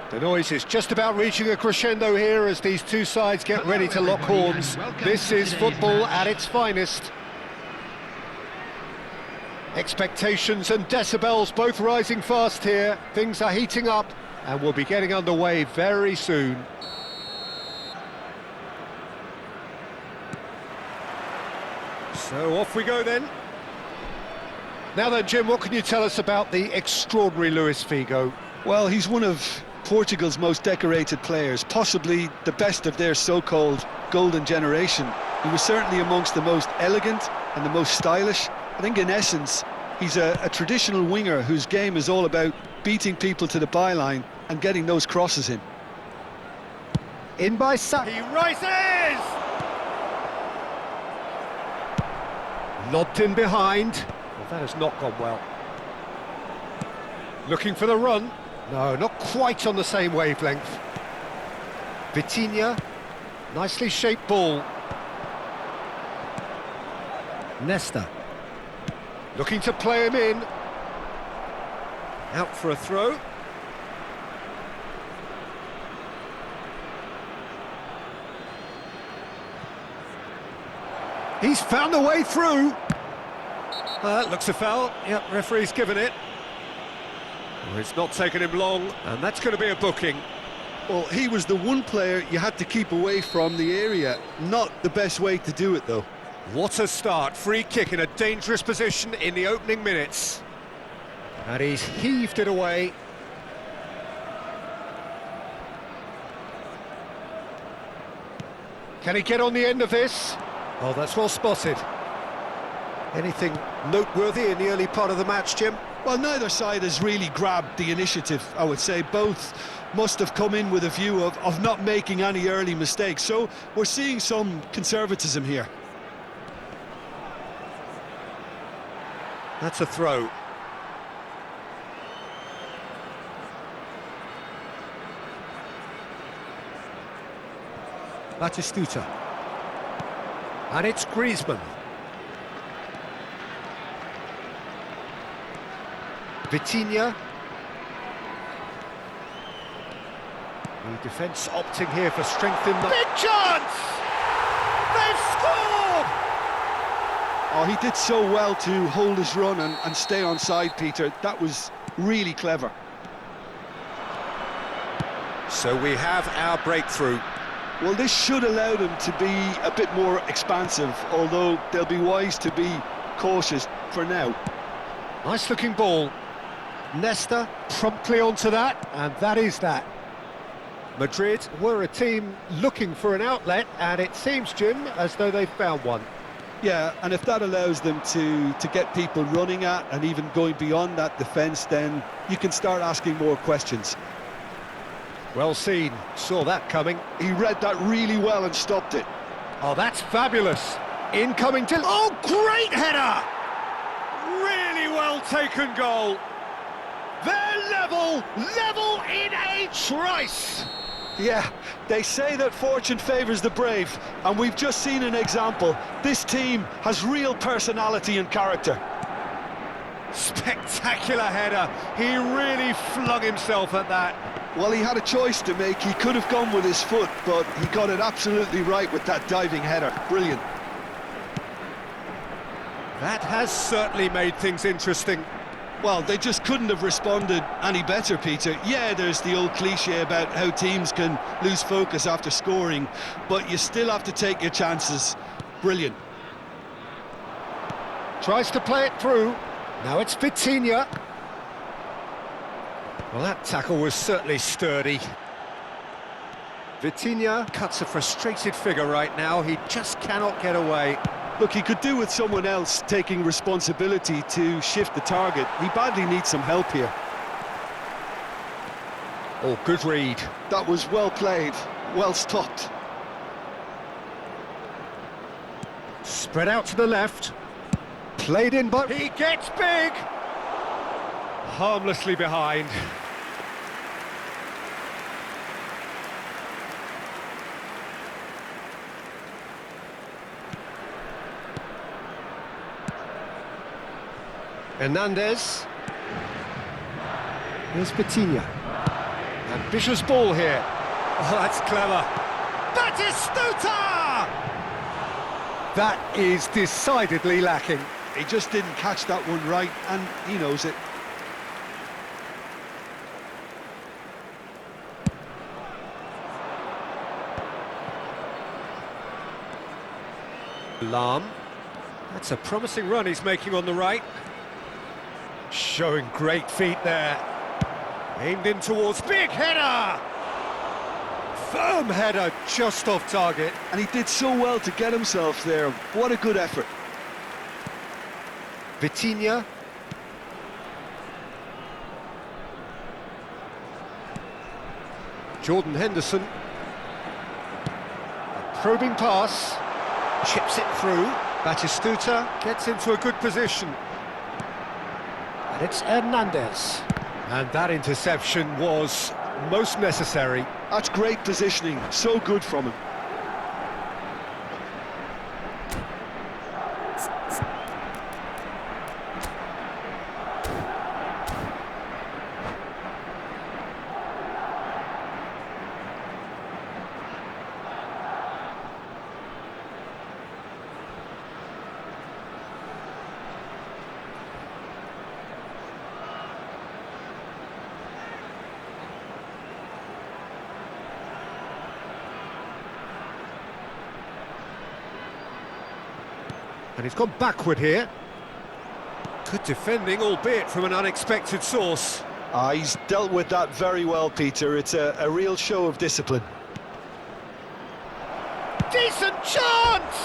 The noise is just about reaching a crescendo here as these two sides get ready to lock horns. This is football at its finest. Expectations and decibels both rising fast here. Things are heating up and we'll be getting underway very soon. So off we go then. Now then, Jim, what can you tell us about the extraordinary Luis Figo? Well, he's one of Portugal's most decorated players, possibly the best of their so-called golden generation. He was certainly amongst the most elegant and the most stylish. I think in essence, he's a traditional winger whose game is all about beating people to the byline and getting those crosses in. In by Sa... He rises! Lobbed in behind. Well, that has not gone well. Looking for the run. No, not quite on the same wavelength. Vitinha, nicely shaped ball. Nesta. Looking to play him in. Out for a throw. He's found a way through. Looks a foul. Yep, referee's given it. Well, it's not taken him long, and that's going to be a booking. Well, he was the one player you had to keep away from the area. Not the best way to do it, though. What a start. Free kick in a dangerous position in the opening minutes. And he's heaved it away. Can he get on the end of this? Oh, that's well spotted. Anything noteworthy in the early part of the match, Jim? Well, neither side has really grabbed the initiative, I would say. Both must have come in with a view of not making any early mistakes. So we're seeing some conservatism here. That's a throw. Batistuta. And it's Griezmann. Vitinha. The defence opting here for strength in the... Big chance! They've scored! Oh, he did so well to hold his run and stay on side, Peter. That was really clever. So we have our breakthrough. Well, this should allow them to be a bit more expansive, although they'll be wise to be cautious for now. Nice looking ball. Nesta promptly onto that, and that is that. Madrid were a team looking for an outlet, and it seems, Jim, as though they've found one. Yeah, and if that allows them to get people running at and even going beyond that defence, then you can start asking more questions. Well seen, saw that coming. He read that really well and stopped it. Oh, that's fabulous. Incoming to... Oh, great header! Really well taken goal. They're level in a trice. Yeah, they say that fortune favours the brave, and we've just seen an example. This team has real personality and character. Spectacular header. He really flung himself at that. Well, he had a choice to make. He could have gone with his foot, but he got it absolutely right with that diving header. Brilliant. That has certainly made things interesting. Well, they just couldn't have responded any better, Peter. Yeah, there's the old cliche about how teams can lose focus after scoring, but you still have to take your chances. Brilliant. Tries to play it through. Now it's Vitinha. Well, that tackle was certainly sturdy. Vitinha cuts a frustrated figure right now. He just cannot get away. Look, he could do with someone else taking responsibility to shift the target. He badly needs some help here. Oh, good read. That was well played, well stopped. Spread out to the left. Played in, but he gets big. Harmlessly behind. Hernandez. Here's Vitinha. Ambitious ball here. Oh, that's clever. Batistuta! That is decidedly lacking. He just didn't catch that one right, and he knows it. Lahm. That's a promising run he's making on the right. Showing great feet there. Aimed in towards big header! Firm header just off target. And he did so well to get himself there. What a good effort. Vitinha. Jordan Henderson. A probing pass. Chips it through. Batistuta gets into a good position. And it's Hernandez. And that interception was most necessary. That's great positioning, so good from him. And he's gone backward here. Good defending, albeit from an unexpected source. He's dealt with that very well, Peter. It's a real show of discipline. Decent chance!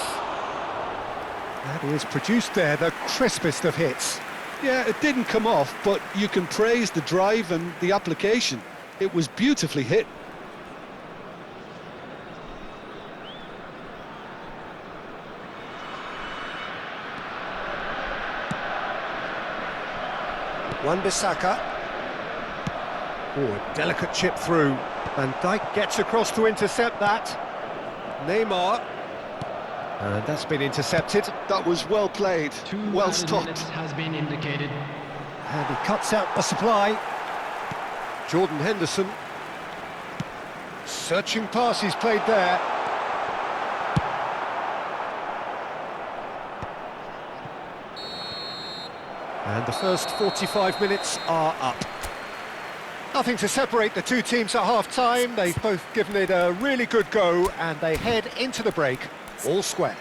That is produced there, the crispest of hits. Yeah, it didn't come off, but you can praise the drive and the application. It was beautifully hit. Wan-Bissaka. Oh, a delicate chip through. Van Dijk gets across to intercept that. Neymar. And that's been intercepted. That was well played, well stopped. Has been indicated. And he cuts out the supply. Jordan Henderson. Searching pass he's played there. And the first 45 minutes are up. Nothing to separate the two teams at half-time. They've both given it a really good go, and they head into the break all square.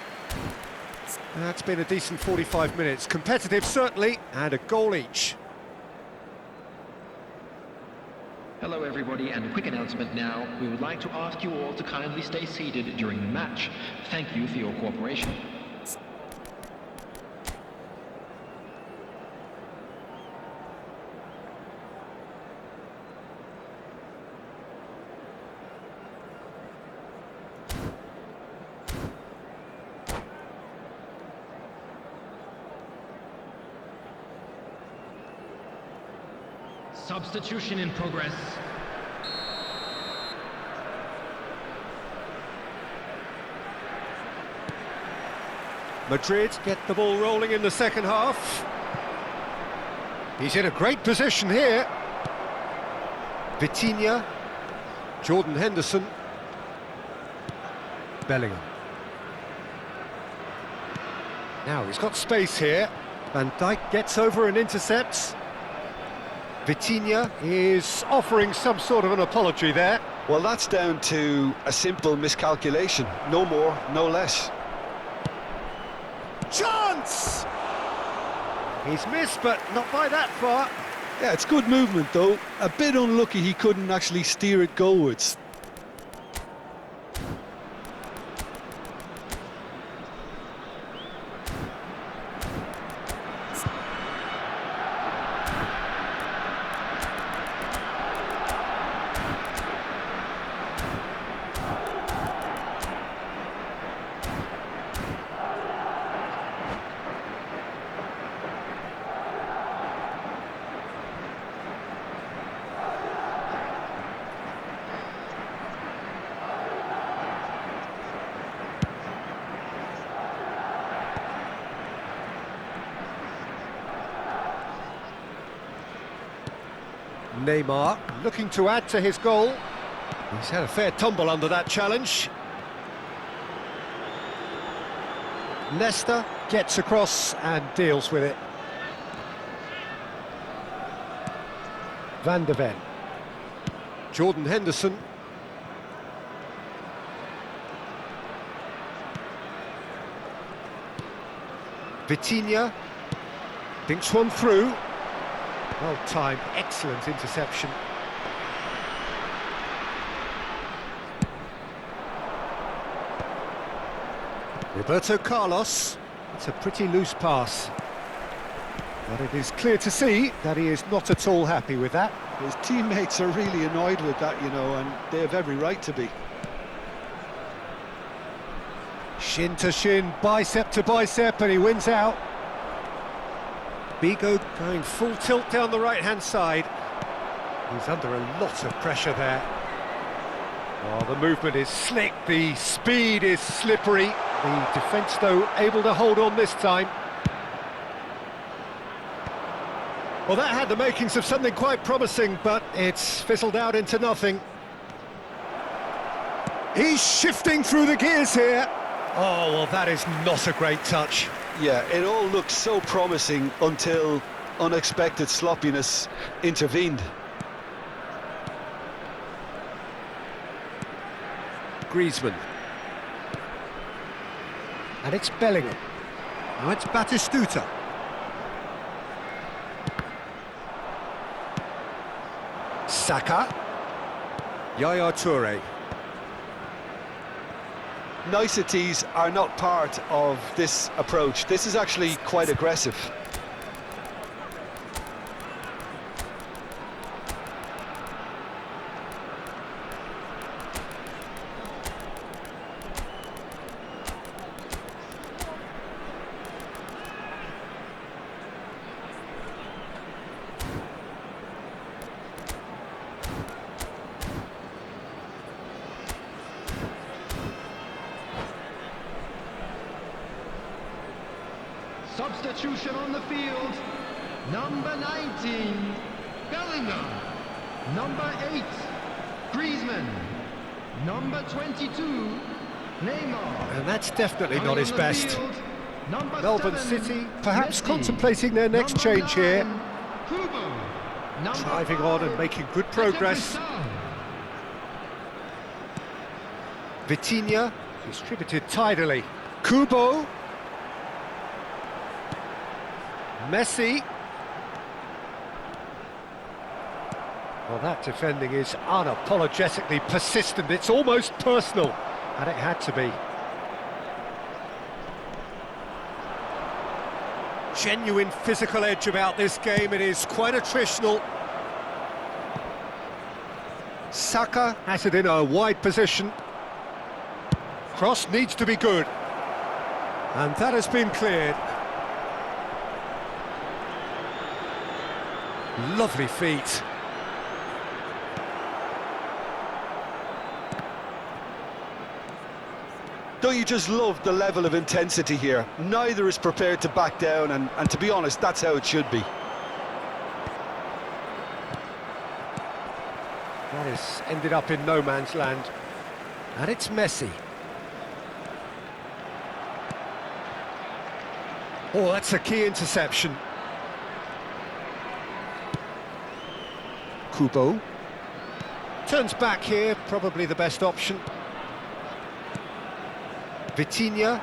That's been a decent 45 minutes. Competitive, certainly, and a goal each. Hello everybody, and a quick announcement now. We would like to ask you all to kindly stay seated during the match. Thank you for your cooperation. Substitution in progress. Madrid get the ball rolling in the second half. He's in a great position here. Vitinha, Jordan Henderson, Bellingham. Now he's got space here. Van Dijk gets over and intercepts. Vitinha is offering some sort of an apology there. Well, that's down to a simple miscalculation. No more, no less. Chance! He's missed, but not by that far. Yeah, it's good movement, though. A bit unlucky he couldn't actually steer it goalwards. Neymar looking to add to his goal. He's had a fair tumble under that challenge. Leicester gets across and deals with it. Van de Ven. Jordan Henderson. Vitinha thinks one through. Well timed, excellent interception. Roberto Carlos. It's a pretty loose pass. But it is clear to see that he is not at all happy with that. His teammates are really annoyed with that, you know, and they have every right to be. Shin to shin, bicep to bicep, and he wins out. Bigo going full tilt down the right-hand side. He's under a lot of pressure there. Oh, the movement is slick, the speed is slippery. The defence, though, able to hold on this time. Well, that had the makings of something quite promising, but it's fizzled out into nothing. He's shifting through the gears here. Oh, well, that is not a great touch. Yeah, it all looked so promising until unexpected sloppiness intervened. Griezmann. And it's Bellingham. Now it's Batistuta. Saka. Yaya Toure. Niceties are not part of this approach. This is actually quite aggressive. Substitution on the field. Number 19, Bellingham. Number 8, Griezmann. Number 22, Neymar. And that's definitely not his best. Number Melbourne 7, City perhaps Messi. contemplating their next Number change here. 9, Kubo. Driving on and making good progress. Vitinha, distributed tidily. Kubo. Messi. Well, that defending is unapologetically persistent. It's almost personal, and it had to be. Genuine physical edge about this game. It is quite attritional. Saka has it in a wide position. Cross needs to be good. And that has been cleared. Lovely feet. Don't you just love the level of intensity here? Neither is prepared to back down, and to be honest, that's how it should be. That has ended up in no man's land. And it's Messi. Oh, that's a key interception. Kubo. Turns back here, probably the best option. Vitinha.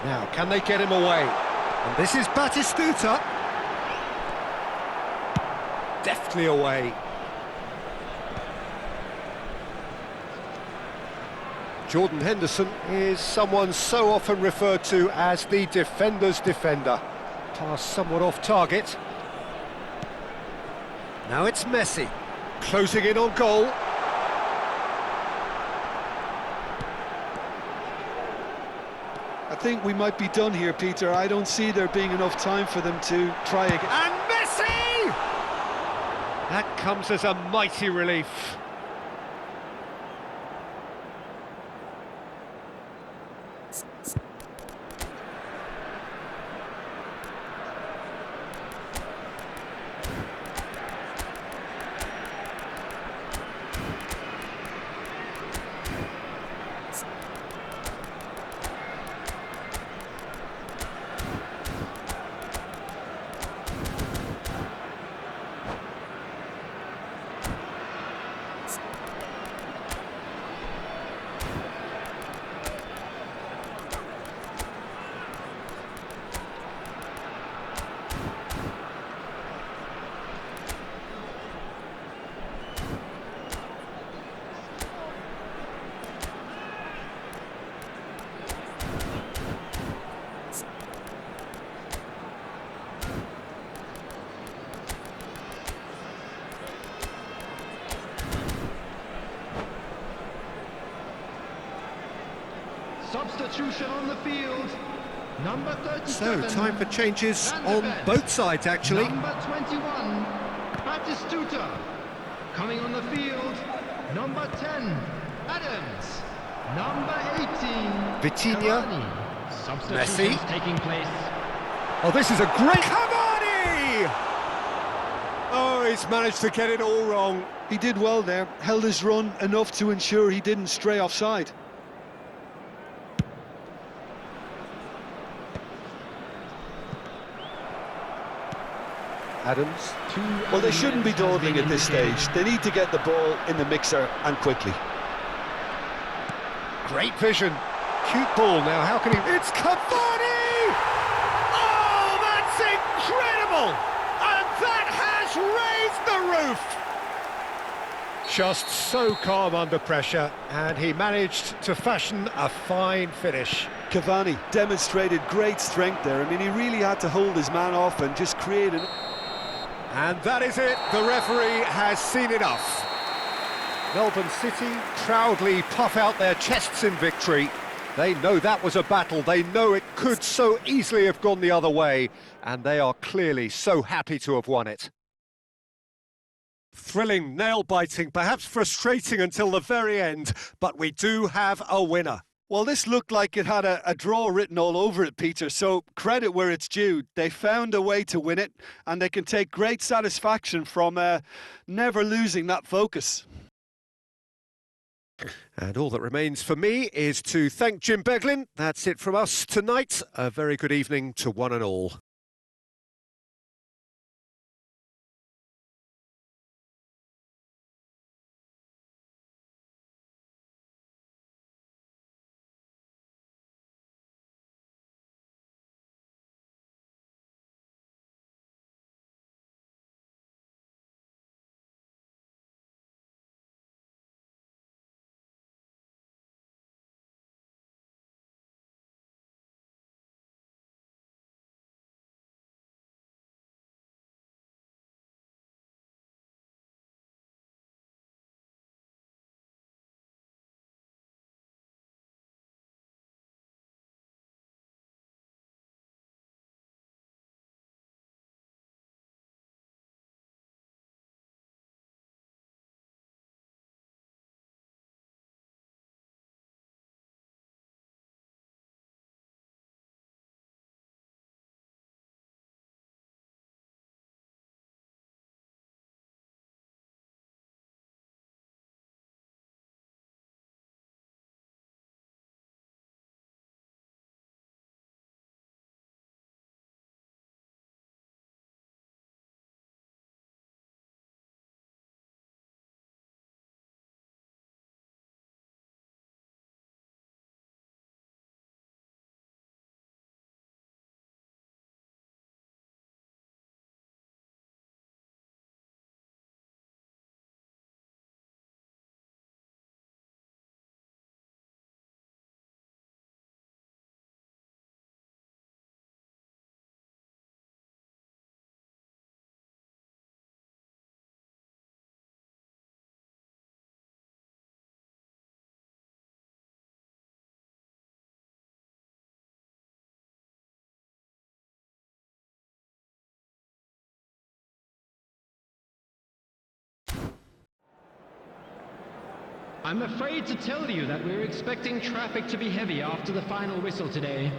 Now, can they get him away? And this is Batistuta. Deftly away. Jordan Henderson is someone so often referred to as the defender's defender. Pass somewhat off target. Now it's Messi, closing in on goal. I think we might be done here, Peter. I don't see there being enough time for them to try again. And Messi! That comes as a mighty relief. Substitution on the field. Number 37. So, time for changes on both sides, actually. Number 21, Batistuta. Coming on the field, number 10, Adams. Number 18, Vitinha. Cavani. Messi. Substitutions taking place. Oh, this is a great... Cavani! Oh, he's managed to get it all wrong. He did well there, held his run enough to ensure he didn't stray offside. Adams. Well, they shouldn't be dawdling at this stage. They need to get the ball in the mixer, and quickly. Great vision. Cute ball now. How can he... It's Cavani! Oh, that's incredible! And that has raised the roof! Just so calm under pressure, and he managed to fashion a fine finish. Cavani demonstrated great strength there. I mean, he really had to hold his man off and just create an... And that is it. The referee has seen enough. Melbourne City proudly puff out their chests in victory. They know that was a battle. They know it could so easily have gone the other way. And they are clearly so happy to have won it. Thrilling, nail-biting, perhaps frustrating until the very end. But we do have a winner. Well, this looked like it had a draw written all over it, Peter, so credit where it's due. They found a way to win it, and they can take great satisfaction from never losing that focus. And all that remains for me is to thank Jim Beglin. That's it from us tonight. A very good evening to one and all. I'm afraid to tell you that we're expecting traffic to be heavy after the final whistle today.